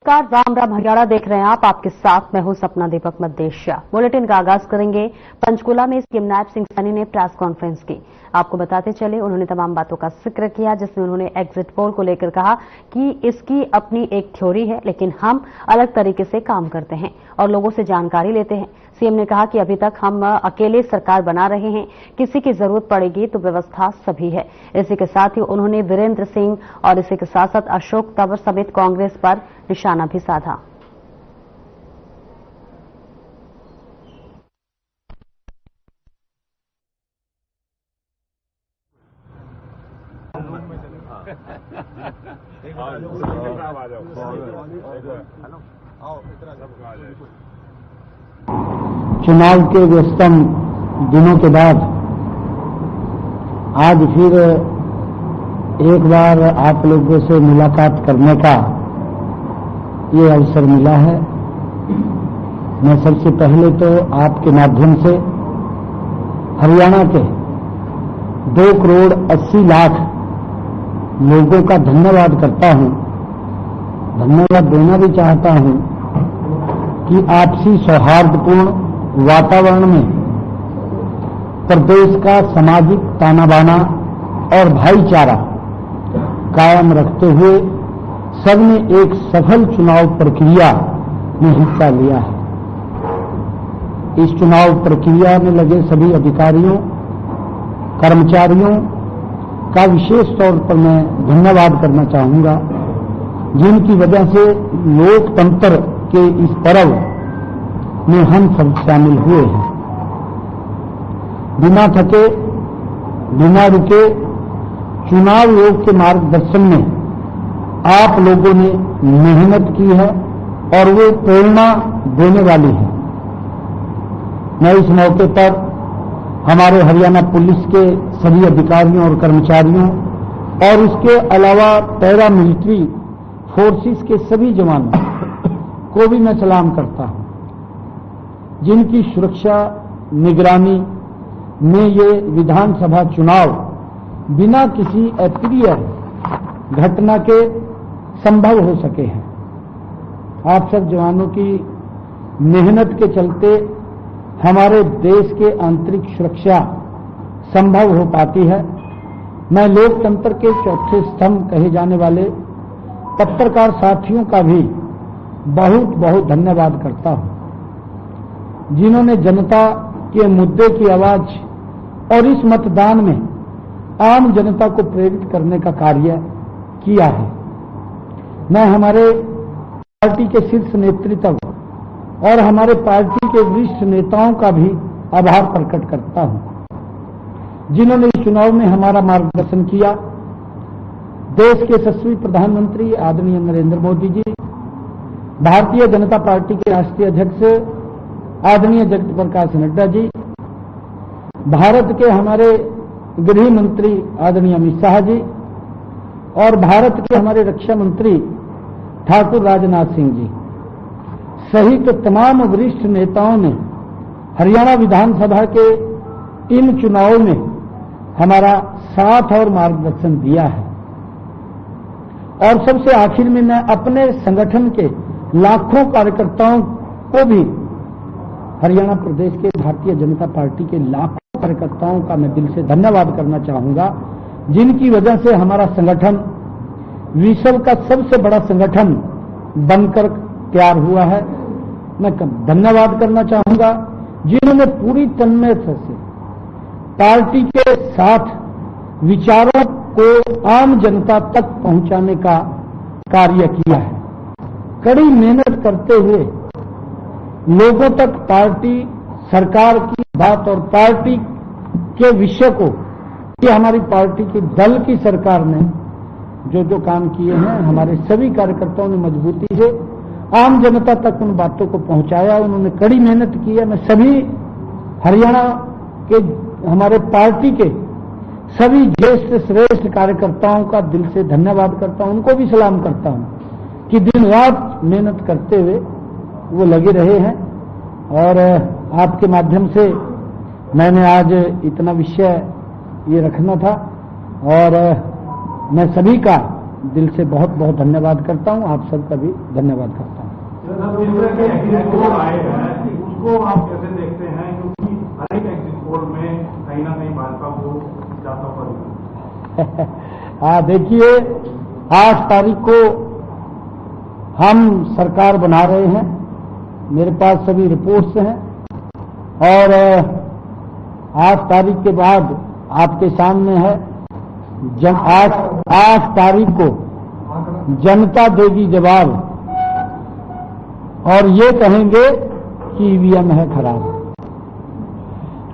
नमस्कार, राम राम हरियाणा देख रहे हैं आप। आपके साथ मैं हूं सपना दीपक मदेशिया। बुलेटिन का आगाज करेंगे। पंचकुला में सीएम नायब सिंह सैनी ने प्रेस कॉन्फ्रेंस की। आपको बताते चले, उन्होंने तमाम बातों का जिक्र किया, जिसमें उन्होंने एग्जिट पोल को लेकर कहा कि इसकी अपनी एक थ्योरी है, लेकिन हम अलग तरीके से काम करते हैं और लोगों से जानकारी लेते हैं। सीएम ने कहा कि अभी तक हम अकेले सरकार बना रहे हैं, किसी की जरूरत पड़ेगी तो व्यवस्था सभी है। इसी के साथ ही उन्होंने वीरेंद्र सिंह और इसी के साथ साथ अशोक तंवर समेत कांग्रेस पर निशाना भी साधा। चुनाव के व्यस्तम दिनों के बाद आज फिर एक बार आप लोगों से मुलाकात करने का ये अवसर मिला है। मैं सबसे पहले तो आपके माध्यम से हरियाणा के 2 करोड़ 80 लाख लोगों का धन्यवाद करता हूं। धन्यवाद देना भी चाहता हूं कि आपसी सौहार्दपूर्ण वातावरण में प्रदेश का सामाजिक ताना बाना और भाईचारा कायम रखते हुए सबने एक सफल चुनाव प्रक्रिया में हिस्सा लिया है। इस चुनाव प्रक्रिया में लगे सभी अधिकारियों, कर्मचारियों का विशेष तौर पर मैं धन्यवाद करना चाहूंगा, जिनकी वजह से लोकतंत्र के इस पर्व में हम सब शामिल हुए हैं। बिना थके, बिना रुके चुनाव आयोग के मार्गदर्शन में आप लोगों ने मेहनत की है और वो प्रेरणा देने वाली है। मैं इस मौके पर हमारे हरियाणा पुलिस के सभी अधिकारियों और कर्मचारियों और इसके अलावा पैरा मिलिट्री फोर्सेस के सभी जवानों को भी मैं सलाम करता हूं, जिनकी सुरक्षा निगरानी में ये विधानसभा चुनाव बिना किसी अप्रिय घटना के संभव हो सके हैं। आप सब जवानों की मेहनत के चलते हमारे देश के आंतरिक सुरक्षा संभव हो पाती है। मैं लोकतंत्र के चौथे स्तंभ कहे जाने वाले पत्रकार साथियों का भी बहुत बहुत धन्यवाद करता हूं, जिन्होंने जनता के मुद्दे की आवाज और इस मतदान में आम जनता को प्रेरित करने का कार्य किया है। मैं हमारे पार्टी के शीर्ष नेतृत्व और हमारे पार्टी के वरिष्ठ नेताओं का भी आभार प्रकट करता हूं, जिन्होंने इस चुनाव में हमारा मार्गदर्शन किया। देश के यशस्वी प्रधानमंत्री आदरणीय नरेंद्र मोदी जी, भारतीय जनता पार्टी के राष्ट्रीय अध्यक्ष आदरणीय जगत प्रकाश नड्डा जी, भारत के हमारे गृह मंत्री आदरणीय अमित शाह जी और भारत के हमारे रक्षा मंत्री ठाकुर राजनाथ सिंह जी सहित तमाम वरिष्ठ नेताओं ने हरियाणा विधानसभा के इन चुनावों में हमारा साथ और मार्गदर्शन दिया है। और सबसे आखिर में मैं अपने संगठन के लाखों कार्यकर्ताओं को भी, हरियाणा प्रदेश के भारतीय जनता पार्टी के लाखों कार्यकर्ताओं का मैं दिल से धन्यवाद करना चाहूंगा, जिनकी वजह से हमारा संगठन विश्व का सबसे बड़ा संगठन बनकर तैयार हुआ है। मैं धन्यवाद करना चाहूंगा जिन्होंने पूरी तन्मयता से पार्टी के साथ विचारों को आम जनता तक पहुंचाने का कार्य किया है। कड़ी मेहनत करते हुए लोगों तक पार्टी, सरकार की बात और पार्टी के विषय को, कि हमारी पार्टी की दल की सरकार ने जो जो काम किए हैं, हमारे सभी कार्यकर्ताओं ने मजबूती से आम जनता तक उन बातों को पहुंचाया। उन्होंने कड़ी मेहनत की है। मैं सभी हरियाणा के हमारे पार्टी के सभी ज्येष्ठ श्रेष्ठ कार्यकर्ताओं का दिल से धन्यवाद करता हूं, उनको भी सलाम करता हूं कि दिन रात मेहनत करते हुए वो लगे रहे हैं। और आपके माध्यम से मैंने आज इतना विषय ये रखना था और मैं सभी का दिल से बहुत बहुत धन्यवाद करता हूं। आप सबका भी धन्यवाद करता हूं। उसको आप कैसे देखते हैं, क्योंकि हर एक एग्जिट पोल में कहीं ना कहीं भाजपा को जाता हुआ हाँ, देखिए 8 तारीख को हम सरकार बना रहे हैं। मेरे पास सभी रिपोर्ट्स हैं और 8 तारीख के बाद आपके सामने है 8 तारीख को जनता देगी जवाब और ये कहेंगे कि ईवीएम है खराब।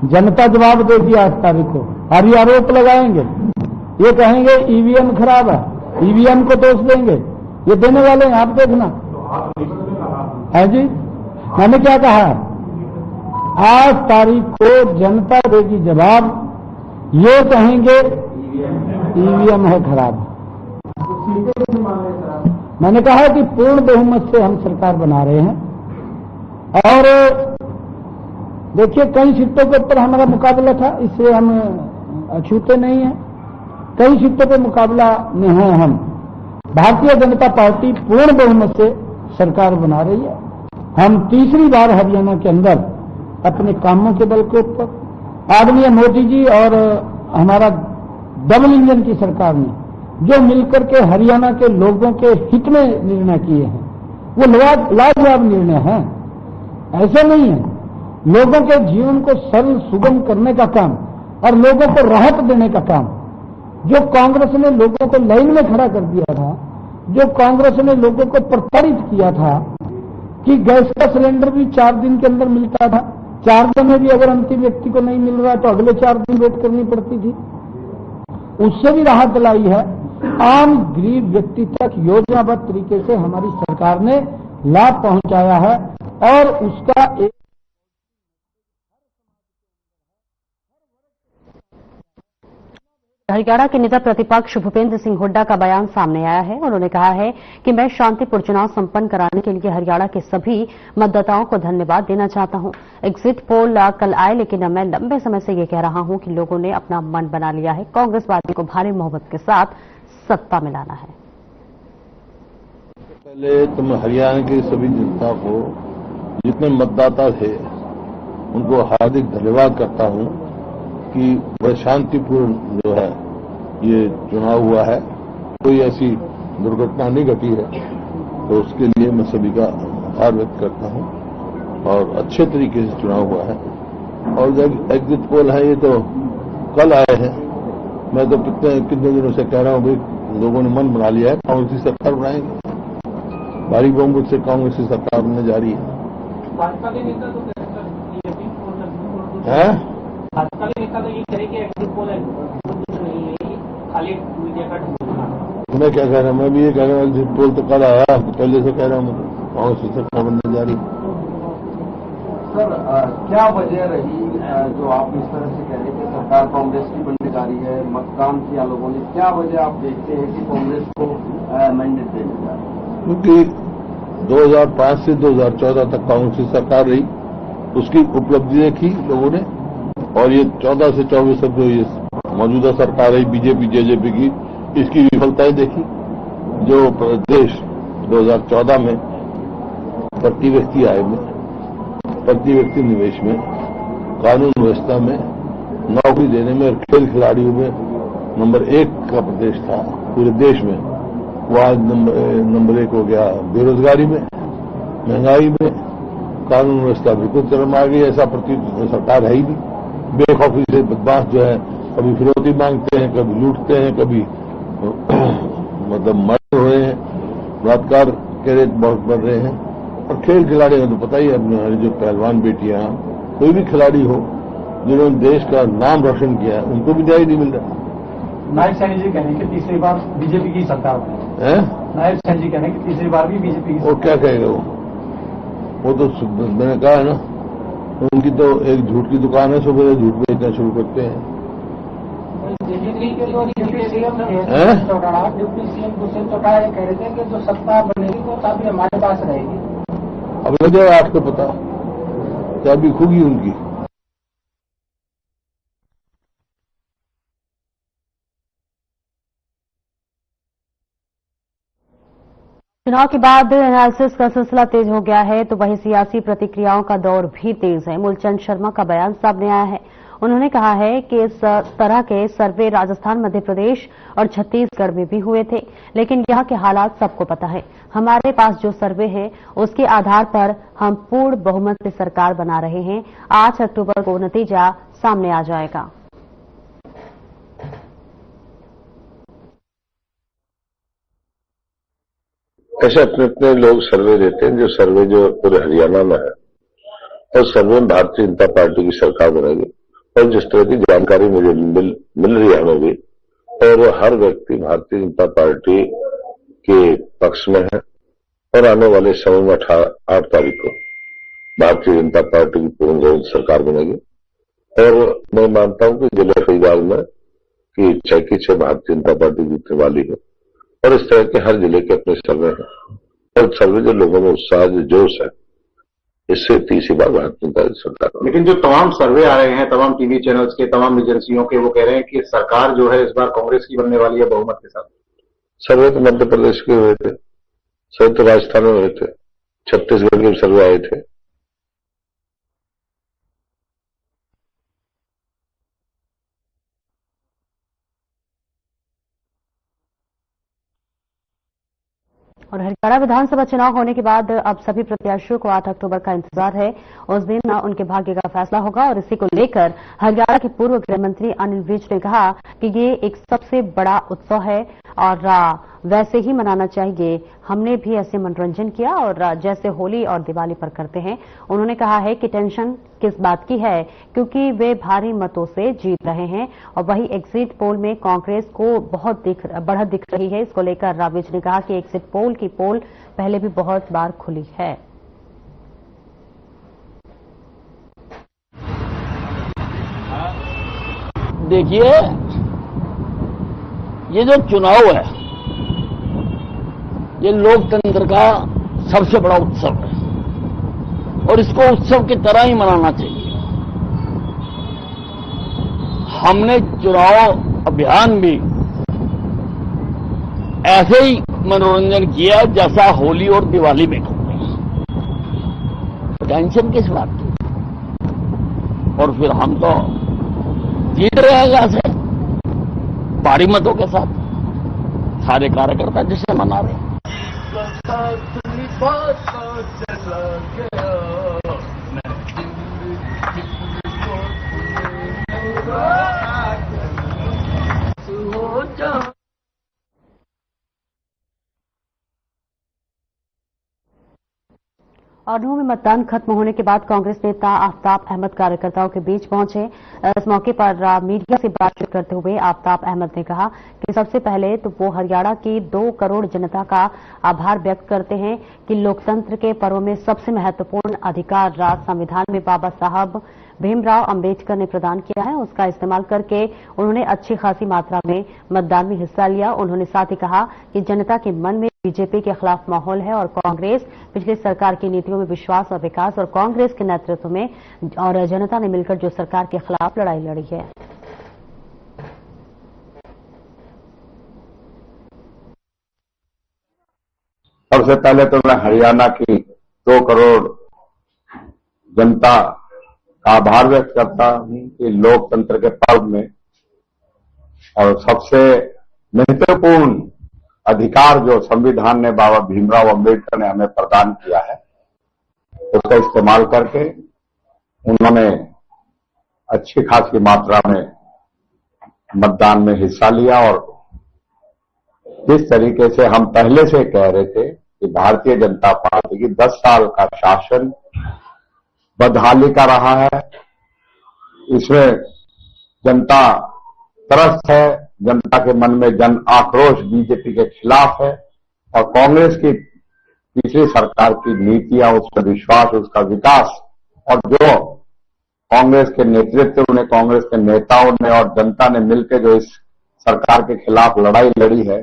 जनता जवाब देगी 8 तारीख को और ये आरोप लगाएंगे, ये कहेंगे ईवीएम खराब है, ईवीएम को दोष देंगे। ये देने वाले हैं, आप देखना। है जी, मैंने क्या कहा? 8 तारीख को जनता देगी जवाब, ये कहेंगे ईवीएम है खराब। मैंने कहा कि पूर्ण बहुमत से हम सरकार बना रहे हैं और देखिए कई सीटों के ऊपर हमारा मुकाबला था, इससे हम अछूते नहीं हैं। कई सीटों पर मुकाबला में हैं हम। भारतीय जनता पार्टी पूर्ण बहुमत से सरकार बना रही है। हम तीसरी बार हरियाणा के अंदर अपने कामों के बल के ऊपर आदरणीय मोदी जी और हमारा डबल इंजन की सरकार ने जो मिलकर के हरियाणा के लोगों के हित में निर्णय किए हैं, वो लाजवाब निर्णय हैं। ऐसा नहीं है, लोगों के जीवन को सरल सुगम करने का काम और लोगों को राहत देने का काम। जो कांग्रेस ने लोगों को लाइन में खड़ा कर दिया था, जो कांग्रेस ने लोगों को प्रताड़ित किया था कि गैस का सिलेंडर भी 4 दिन के अंदर मिलता था, 4 दिन में भी अगर अंतिम व्यक्ति को नहीं मिल रहा तो अगले 4 दिन वेट करनी पड़ती थी, उससे भी राहत दिलाई है। आम गरीब व्यक्ति तक योजनाबद्ध तरीके से हमारी सरकार ने लाभ पहुंचाया है और उसका एक हरियाणा के नेता प्रतिपक्ष भूपेंद्र सिंह हुड्डा का बयान सामने आया है। उन्होंने कहा है कि मैं शांतिपूर्ण चुनाव संपन्न कराने के लिए हरियाणा के सभी मतदाताओं को धन्यवाद देना चाहता हूं। एग्जिट पोल कल आए, लेकिन मैं लंबे समय से ये कह रहा हूं कि लोगों ने अपना मन बना लिया है। कांग्रेस पार्टी को भारी मोहब्बत के साथ सत्ता में लाना है। पहले तो मैं हरियाणा की सभी जनता को, जितने मतदाता थे, उनको हार्दिक धन्यवाद करता हूं कि वह शांतिपूर्ण जो है ये चुनाव हुआ है, कोई ऐसी दुर्घटना नहीं घटी है, तो उसके लिए मैं सभी का आभार व्यक्त करता हूं और अच्छे तरीके से चुनाव हुआ है। और जब एग्जिट पोल है ये तो कल आए हैं, मैं तो कितने दिनों से कह रहा हूं भाई लोगों ने मन बना लिया है, कांग्रेस की सरकार बनाएंगे, भारी बहुमत से कांग्रेस की सरकार बनने जा रही है। भाजपा के नेता तो भाजपा के नेता तो ये कह रहे कि एग्जिट पोल है, कुछ नहीं है, खाली मीडिया का ढूंढना। मैं क्या कह रहा हूं, मैं भी ये कह रहा हूं एग्जिट पोल तो कल आया, तो पहले से कह रहा हूं कांग्रेस की सरकार बनने जा रही है। सर, क्या वजह रही जो आप इस तरह से कह रहे हैं कि सरकार कांग्रेस की बनने जा रही है, मतदान किया लोगों ने, क्या वजह आप देखते हैं कि कांग्रेस को मैंडेट देने जा रही है? क्योंकि 2005 से 2014 तक कांग्रेस की सरकार रही, उसकी उपलब्धि देखी लोगों ने, और ये 14 से 24 तक जो ये मौजूदा सरकार रही बीजेपी जेजेपी की, इसकी विफलताएं देखी। जो प्रदेश 2014 में प्रति व्यक्ति आय में, प्रति व्यक्ति निवेश में, कानून व्यवस्था में, नौकरी देने में और खेल खिलाड़ियों में नंबर 1 का प्रदेश था पूरे देश में, वो आज नंबर 1 हो गया। बेरोजगारी में, महंगाई में, कानून व्यवस्था बिल्कुल चरम आ गई, ऐसा प्रतीत सरकार है ही नहीं। बेखौफी से बदमाश जो है कभी फिरौती मांगते हैं, कभी लूटते हैं, कभी मतलब मर्डर हो रहे हैं, बलात्कार के रेट बहुत बढ़ रहे हैं। और खेल खिलाड़ियों को तो पता ही है, अपने जो पहलवान बेटियां, कोई भी खिलाड़ी हो जिन्होंने देश का नाम रोशन किया है, उनको भी न्याय नहीं मिल रहा। नायब सैनी जी कह रहे हैं कि तीसरी बार बीजेपी की सरकार है। नायब सैनी जी कह रहे हैं कि तीसरी बार भी बीजेपी की। वो क्या कहेगा वो तो मैंने कहा है ना, उनकी तो एक झूठ की दुकान है, सुबह झूठ बेचना शुरू करते हैं। डिप्टी सीएम दुष्यंत चौटाला कह रहे थे कि जो सत्ता बनेगी वो चाबी हमारे पास रहेगी। अब लग जाए आपको पता, चाबी खुगी उनकी। चुनाव के बाद एनालिसिस का सिलसिला तेज हो गया है तो वहीं सियासी प्रतिक्रियाओं का दौर भी तेज है। मूलचंद शर्मा का बयान सामने आया है। उन्होंने कहा है कि इस तरह के सर्वे राजस्थान, मध्य प्रदेश और छत्तीसगढ़ में भी हुए थे, लेकिन यहाँ के हालात सबको पता है। हमारे पास जो सर्वे है उसके आधार पर हम पूर्ण बहुमत से सरकार बना रहे हैं। 8 अक्टूबर को नतीजा सामने आ जाएगा। ऐसे अपने अपने लोग सर्वे देते हैं। जो सर्वे जो पूरे हरियाणा में है और सर्वे में भारतीय जनता पार्टी की सरकार बनेगी और जिस तरह की जानकारी मुझे मिल रही है हमें भी, और हर व्यक्ति भारतीय जनता पार्टी के पक्ष में है और आने वाले समय में 8 तारीख को भारतीय जनता पार्टी की पूर्ण बहुमत सरकार बनेगी। और मैं मानता हूं कि जिले फरीदाबाद में कि 6 की 6 भारतीय जनता पार्टी जीतने वाली है और इस तरह के हर जिले के अपने सर्वे हैं और सर्वे जो लोगों में उत्साह, जो जोश है, इससे तीसरी बार भारतीय जनता सरकार। लेकिन जो तमाम सर्वे आ रहे हैं, तमाम टीवी चैनल्स के, तमाम एजेंसियों के, वो कह रहे हैं कि सरकार जो है इस बार कांग्रेस की बनने वाली है बहुमत के साथ। सर्वे तो मध्य प्रदेश के हुए थे, सर्वे तो राजस्थान में हुए थे, छत्तीसगढ़ के सर्वे आए थे। और हरियाणा विधानसभा चुनाव होने के बाद अब सभी प्रत्याशियों को 8 अक्टूबर का इंतजार है। उस दिन उनके भाग्य का फैसला होगा और इसी को लेकर हरियाणा के पूर्व गृह मंत्री अनिल विज ने कहा कि ये एक सबसे बड़ा उत्सव है और वैसे ही मनाना चाहिए। हमने भी ऐसे मनोरंजन किया और जैसे होली और दिवाली पर करते हैं। उन्होंने कहा है कि टेंशन किस बात की है, क्योंकि वे भारी मतों से जीत रहे हैं। और वही एग्जिट पोल में कांग्रेस को बहुत बढ़त दिख रही है। इसको लेकर राविज ने कहा कि एग्जिट पोल की पोल पहले भी बहुत बार खुली है। देखिए, ये जो चुनाव है ये लोकतंत्र का सबसे बड़ा उत्सव है और इसको उत्सव की तरह ही मनाना चाहिए। हमने चुनाव अभियान भी ऐसे ही मनोरंजन किया जैसा होली और दिवाली में करते हैं। टेंशन किस बात की? और फिर हम तो जीत रहे हैं जैसे भारी मतों के साथ, सारे कार्यकर्ता जिसे मना रहे हैं। और नूह में मतदान खत्म होने के बाद कांग्रेस नेता आफ्ताब अहमद कार्यकर्ताओं के बीच पहुंचे। इस मौके पर मीडिया से बातचीत करते हुए आफ्ताब अहमद ने कहा कि सबसे पहले तो वो हरियाणा की 2 करोड़ जनता का आभार व्यक्त करते हैं कि लोकतंत्र के पर्व में सबसे महत्वपूर्ण अधिकार संविधान में बाबा साहब भीमराव अंबेडकर ने प्रदान किया है, उसका इस्तेमाल करके उन्होंने अच्छी खासी मात्रा में मतदान में हिस्सा लिया। उन्होंने साथ ही कहा कि जनता के मन में बीजेपी के खिलाफ माहौल है और कांग्रेस पिछली सरकार की नीतियों में विश्वास और विकास और कांग्रेस के नेतृत्व में और जनता ने मिलकर जो सरकार के खिलाफ लड़ाई लड़ी है। सबसे पहले तो मैं हरियाणा की 2 करोड़ जनता का आभार व्यक्त करता हूं कि लोकतंत्र के पर्व में और सबसे महत्वपूर्ण अधिकार जो संविधान ने बाबा भीमराव अंबेडकर ने हमें प्रदान किया है, उसका इस्तेमाल करके उन्होंने अच्छी खासी मात्रा में मतदान में हिस्सा लिया। और जिस तरीके से हम पहले से कह रहे थे कि भारतीय जनता पार्टी की 10 साल का शासन बदहाली का रहा है, इसमें जनता त्रस्त है, जनता के मन में जन आक्रोश बीजेपी के खिलाफ है और कांग्रेस की पिछली सरकार की नीतियां, उसका विश्वास, उसका विकास और जो कांग्रेस के नेतृत्व ने, कांग्रेस के नेताओं ने और जनता ने मिलकर जो इस सरकार के खिलाफ लड़ाई लड़ी है,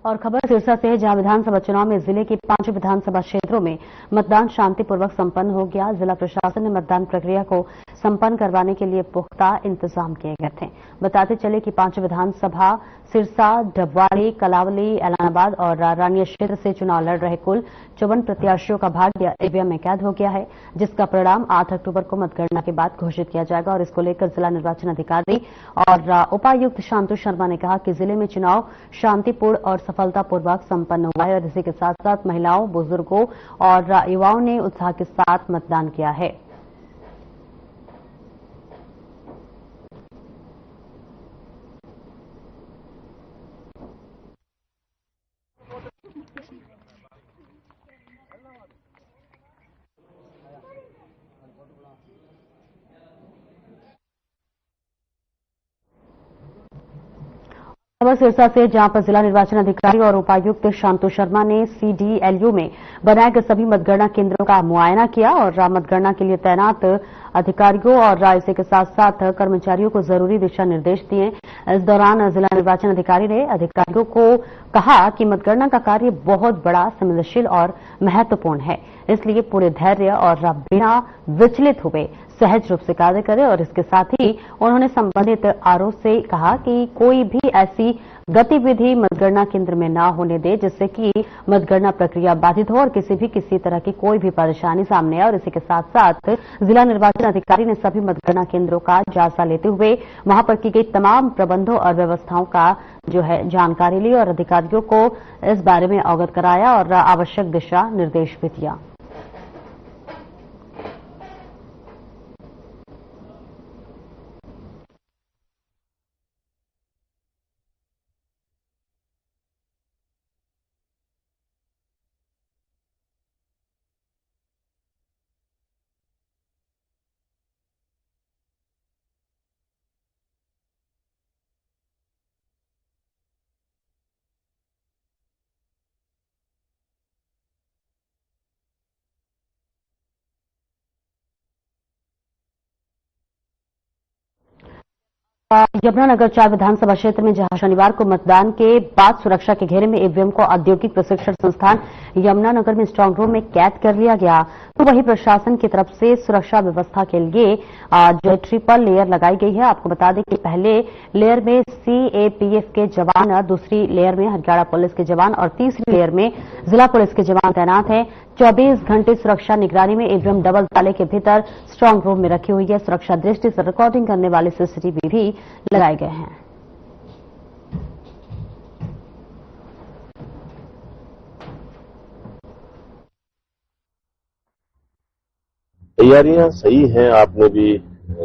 और खबर सिरसा से है, जहां विधानसभा चुनाव में जिले के 5 विधानसभा क्षेत्रों में मतदान शांतिपूर्वक संपन्न हो गया। जिला प्रशासन ने मतदान प्रक्रिया को संपन्न करवाने के लिए पुख्ता इंतजाम किए गए थे। बताते चले कि 5 विधानसभा सिरसा, डबवाड़ी, कलावली, ऐलानाबाद और रानिया क्षेत्र से चुनाव लड़ रहे कुल 54 प्रत्याशियों का भाग्य ईवीएम में कैद हो गया है, जिसका परिणाम 8 अक्टूबर को मतगणना के बाद घोषित किया जाएगा। और इसको लेकर जिला निर्वाचन अधिकारी और उपायुक्त शांतु शर्मा ने कहा कि जिले में चुनाव शांतिपूर्ण और सफलतापूर्वक संपन्न हुआ है और इसी के साथ साथ महिलाओं, बुजुर्गों और युवाओं ने उत्साह के साथ मतदान किया है। खबर सिरसा से, जहां पर जिला निर्वाचन अधिकारी और उपायुक्त शांतु शर्मा ने सीडीएलयू में बनाए गए सभी मतगणना केंद्रों का मुआयना किया और मतगणना के लिए तैनात अधिकारियों और इसी के साथ साथ कर्मचारियों को जरूरी दिशा निर्देश दिए। इस दौरान जिला निर्वाचन अधिकारी ने अधिकारियों को कहा कि मतगणना का कार्य बहुत बड़ा, संवेदनशील और महत्वपूर्ण है, इसलिए पूरे धैर्य और बिना विचलित हुए सहज रूप से कार्य करें। और इसके साथ ही उन्होंने संबंधित आरओ से कहा कि कोई भी ऐसी गतिविधि मतगणना केंद्र में न होने दे जिससे कि मतगणना प्रक्रिया बाधित हो और किसी तरह की कोई भी परेशानी सामने आए। और इसी के साथ साथ जिला निर्वाचन अधिकारी ने सभी मतगणना केंद्रों का जायजा लेते हुए वहां पर की गई तमाम प्रबंधों और व्यवस्थाओं का जानकारी ली और अधिकारियों को इस बारे में अवगत कराया और आवश्यक दिशा निर्देश भी दिया। यमुनानगर 4 विधानसभा क्षेत्र में जहां शनिवार को मतदान के बाद सुरक्षा के घेरे में ईवीएम को औद्योगिक प्रशिक्षण संस्थान यमुनानगर में स्ट्रांग रूम में कैद कर लिया गया, तो वहीं प्रशासन की तरफ से सुरक्षा व्यवस्था के लिए ट्रिपल लेयर लगाई गई है। आपको बता दें कि पहले लेयर में सीएपीएफ के जवान, दूसरी लेयर में हरियाणा पुलिस के जवान और तीसरी लेयर में जिला पुलिस के जवान तैनात हैं। 24 घंटे सुरक्षा निगरानी में ईवीएम डबल ताले के भीतर स्ट्रांग रूम में रखी हुई है। सुरक्षा दृष्टि से रिकॉर्डिंग करने वाले सीसीटीवी भी लगाए गए हैं। तैयारियां सही हैं, आपने भी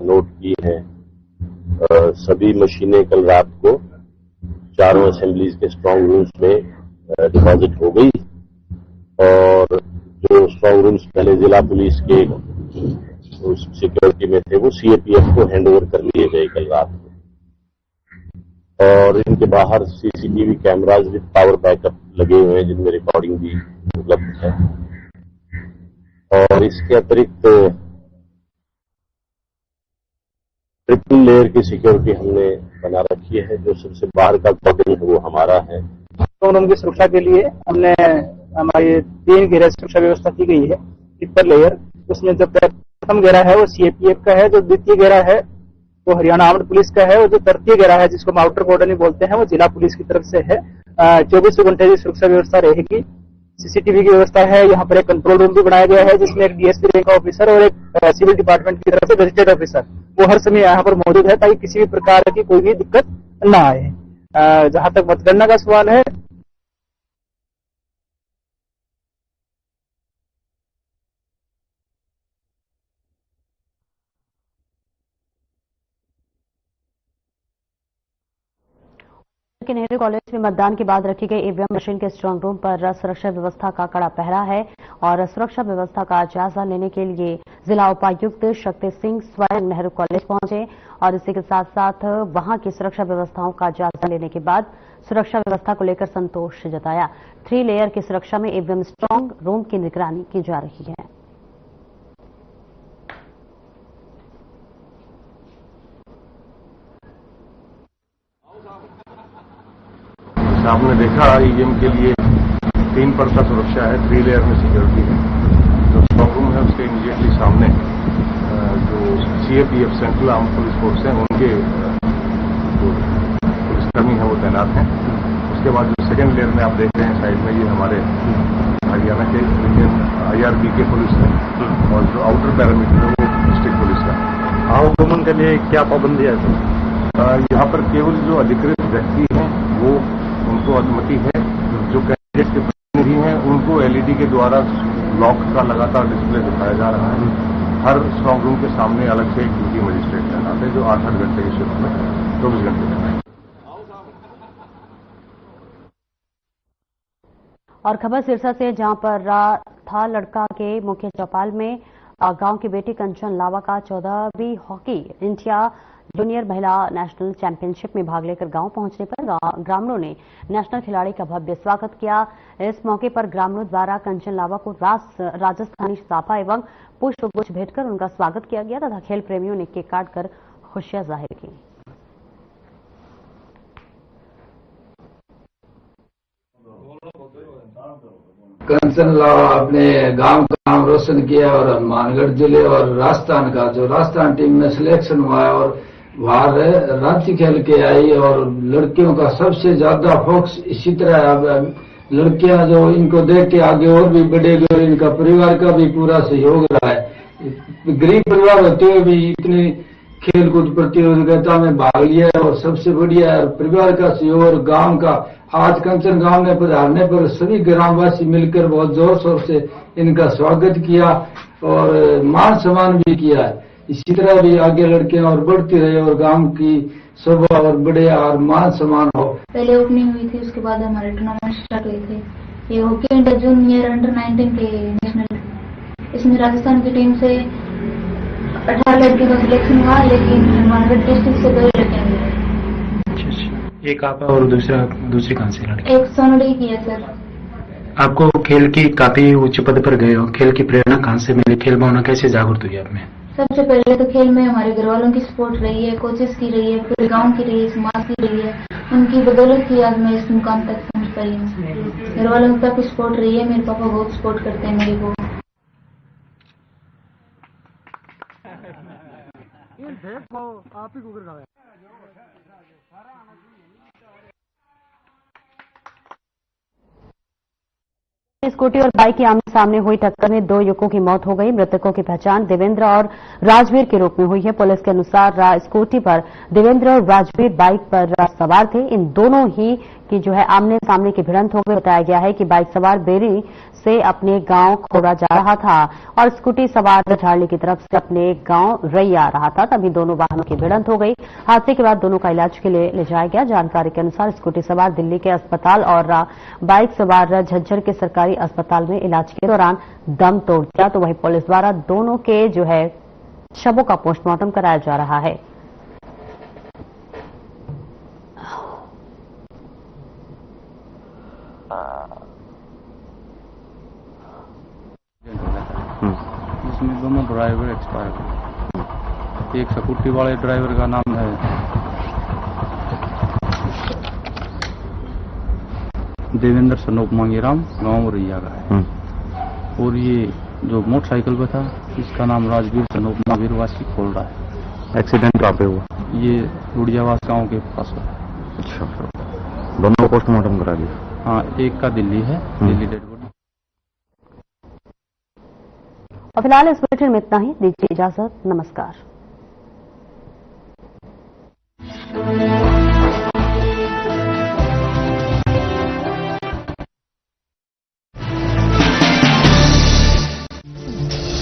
नोट की हैं। सभी मशीनें कल रात को चारों असेंबलीज के स्ट्रांग रूम्स में डिपॉजिट हो गई और जो स्ट्रांग रूम्स पहले जिला पुलिस के सिक्योरिटी में थे वो सीएपीएफ को हैंडओवर कर लिए गए कल रात में। और इनके बाहर CCTV cameras with power backup लगे हुए हैं जिनमें रिकॉर्डिंग भी उपलब्ध है। और इसके अतिरिक्त ट्रिपल लेयर की सिक्योरिटी हमने बना रखी है। जो सबसे बाहर का कॉर्डन है वो हमारा है। स्ट्रांग रूम की सुरक्षा के लिए हमने हमारी 3 घेरा सुरक्षा व्यवस्था की गई है। ट्रिपल लेयर, उसमें जो प्रथम घेरा है वो सीएपीएफ का है, जो द्वितीय घेरा है वो हरियाणा आर्म्ड पुलिस का है और जो तृतीय घेरा है जिसको हम आउटर कॉर्डन ही बोलते हैं वो जिला पुलिस की तरफ से है। 24 घंटे की सुरक्षा व्यवस्था रहेगी। सीसीटीवी की व्यवस्था है। यहाँ पर एक कंट्रोल रूम भी बनाया गया है जिसमें एक डीएसपी रैंक का ऑफिसर और एक सिविल डिपार्टमेंट की तरफ से गजेटेड ऑफिसर वो हर समय यहाँ पर मौजूद है ताकि किसी भी प्रकार की कोई भी दिक्कत न आए। जहां तक मतगणना का सवाल है, के नेहरू कॉलेज में मतदान के बाद रखी गई ईवीएम मशीन के स्ट्रांग रूम पर सुरक्षा व्यवस्था का कड़ा पहरा है और सुरक्षा व्यवस्था का जायजा लेने के लिए जिला उपायुक्त शक्ति सिंह स्वयं नेहरू कॉलेज पहुंचे और इसी के साथ साथ वहां की सुरक्षा व्यवस्थाओं का जायजा लेने के बाद सुरक्षा व्यवस्था को लेकर संतोष जताया। 3 लेयर की सुरक्षा में ईवीएम स्ट्रांग रूम की निगरानी की जा रही है। आपने देखा ईवीएम के लिए 3 परत का सुरक्षा है, 3 लेयर में सिक्योरिटी है। जो स्ट्रांग रूम है उसके इमीडिएटली सामने जो जो CAPF central arm police force है उनके जो पुलिसकर्मी हैं वो तैनात हैं। उसके बाद जो सेकेंड लेयर में आप देख रहे हैं साइड में, ये हमारे हरियाणा के इंडियन IRB के पुलिस है और जो आउटर पैरामीटर है वो डिस्ट्रिक्ट पुलिस का। आवागमन के लिए क्या पाबंदी है सर? यहाँ पर केवल जो अधिकृत व्यक्ति हैं वो उनको अनुमति है। जो कैंडिडेट के प्रतिनिधि हैं उनको LED के द्वारा लॉक का लगातार डिस्प्ले दिखाया जा रहा है। हर स्ट्रांग रूम के सामने अलग से एक ड्यूटी मजिस्ट्रेट तैनात है जो 8-8 घंटे के शिफ्ट में 24 घंटे तैनात है। और खबर सिरसा से, जहां पर था लड़का के मुख्य चौपाल में गांव की बेटी कंचन लावा का 14वीं हॉकी इंडिया जूनियर महिला नेशनल चैंपियनशिप में भाग लेकर गांव पहुंचने पर ग्रामीणों ने नेशनल खिलाड़ी का भव्य स्वागत किया। इस मौके पर ग्रामीणों द्वारा कंचन लावा को राजस्थानी साफा एवं पुष्प गुच्छ भेंटकर उनका स्वागत किया गया तथा खेल प्रेमियों ने केक काटकर खुशियां जाहिर की। कंचन लावा अपने गांव का नाम रोशन किया और हनुमानगढ़ जिले और राजस्थान का जो राजस्थान टीम में सिलेक्शन हुआ है और बाहर राज्य खेल के आई और लड़कियों का सबसे ज्यादा फोकस इसी तरह अब लड़कियां जो इनको देख के आगे और भी बढ़ेगी और इनका परिवार का भी पूरा सहयोग रहा है। गरीब परिवार होते हुए भी इतनी खेलकूद प्रतियोगिता में भाग लिया है और सबसे बढ़िया है परिवार का सहयोग और गांव का। आज कंचन गांव में पधारने पर सभी ग्रामवासी मिलकर बहुत जोर शोर से इनका स्वागत किया और मान सम्मान भी किया है। इसी तरह भी आगे लड़कियां और बढ़ती रहे और गांव की शोभा और बढ़े और मान सम्मान हो। पहले ओपनिंग हुई थी, उसके बाद हमारे टूर्नामेंट स्टार्ट हुए थे। ये हॉकी इंडिया जूनियर अंडर 19 के नेशनल, इसमें राजस्थान की टीम से 18 लड़कियों का सिलेक्शन हुआ, लेकिन हनुमानगढ़ डिस्ट्रिक्ट से 2 लड़कियां मिली। एक आप और दूसरी कौन सी लड़की? एक सोनडी की है सर। आपको खेल की काफी उच्च पद पर गए हो, खेल की प्रेरणा कहाँ से मिली? खेल भावना कैसे जागृत हुई आप में? सबसे पहले तो खेल में हमारे घर वालों की सपोर्ट रही है, कोचेस की रही है, पूरे गांव की रही है, समाज की रही है। उनकी बदौलत ही आज मैं इस मुकाम तक पहुंच पाई हूँ। घर वालों की काफी सपोर्ट रही है, मेरे पापा बहुत सपोर्ट करते हैं मेरे को। आप ही स्कूटी और बाइक की आमने सामने हुई टक्कर में 2 युवकों की मौत हो गई। मृतकों की पहचान देवेंद्र और राजवीर के रूप में हुई है। पुलिस के अनुसार स्कूटी पर देवेंद्र और राजवीर बाइक पर सवार थे। इन दोनों ही की आमने सामने की भिड़ंत हो गई। बताया गया है कि बाइक सवार बेरी से अपने गांव खोड़ा जा रहा था और स्कूटी सवार झारली की तरफ से अपने गांव रई आ रहा था, तभी दोनों वाहनों की भिड़ंत हो गई। हादसे के बाद दोनों का इलाज के लिए ले जाया गया। जानकारी के अनुसार स्कूटी सवार दिल्ली के अस्पताल और बाइक सवार झज्जर के सरकारी अस्पताल में इलाज के दौरान दम तोड़ दिया। तो वहीं पुलिस द्वारा दोनों के शवों का पोस्टमार्टम कराया जा रहा है। जिसमें दोनों ड्राइवर एक्सपायर हुए। एक स्कूटी वाले ड्राइवर का नाम है देवेंद्र सनोप मांगीराम, गांव रैया का है। और ये जो मोटरसाइकिल पे था इसका नाम राजवीर सनोप मांगीर वासी खोल रहा है। एक्सीडेंट कहाँ पे हुआ? ये रुड़ियावास गांव के पास हुआ। अच्छा, दोनों पोस्टमार्टम करा दिया? हाँ, एक का दिल्ली है, दिल्ली डेड बॉडी। और फिलहाल इस बुलेटिन में इतना ही। दीजिए इजाजत, नमस्कार।